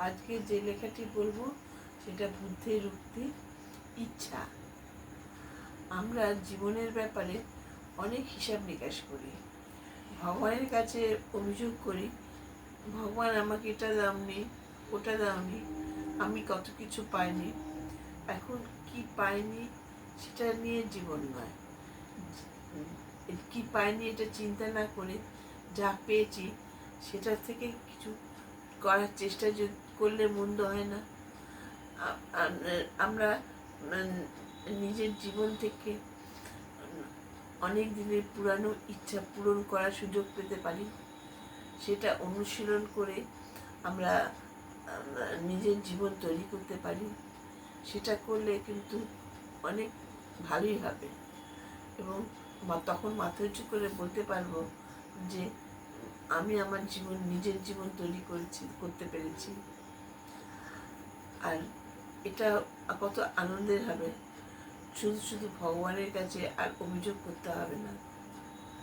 আজকে যে লেখাটি বলবো সেটা বুদ্ধের উক্তি, ইচ্ছা। আমরা জীবনের ব্যাপারে অনেক হিসাব নিকাশ করি, ভগবানের কাছে অভিযোগ করি, ভগবান আমাকে এটা দাওনি, ওটা দাওনি, আমি কত কিছু পাইনি। এখন কি পাইনি সেটা নিয়ে জীবন নয়, কি পাইনি এটা চিন্তা না করে যা পেয়েছি সেটা থেকে কিছু করার চেষ্টা করলে মন্দ হয় না। আমরা নিজের জীবন থেকে অনেক দিনের পুরানো ইচ্ছা পূরণ করার সুযোগ পেতে পারি। সেটা অনুশীলন করে আমরা নিজের জীবন তৈরি করতে পারি। সেটা করলে কিন্তু অনেক ভালোই হবে এবং তখন মাথা উঁচু করে বলতে পারবো যে আমি আমার জীবন, নিজের জীবন তৈরি করতে পেরেছি। আর এটা কত আনন্দের হবে, শুধু শুধু ভগবানের কাছে আর অভিযোগ করতে হবে না।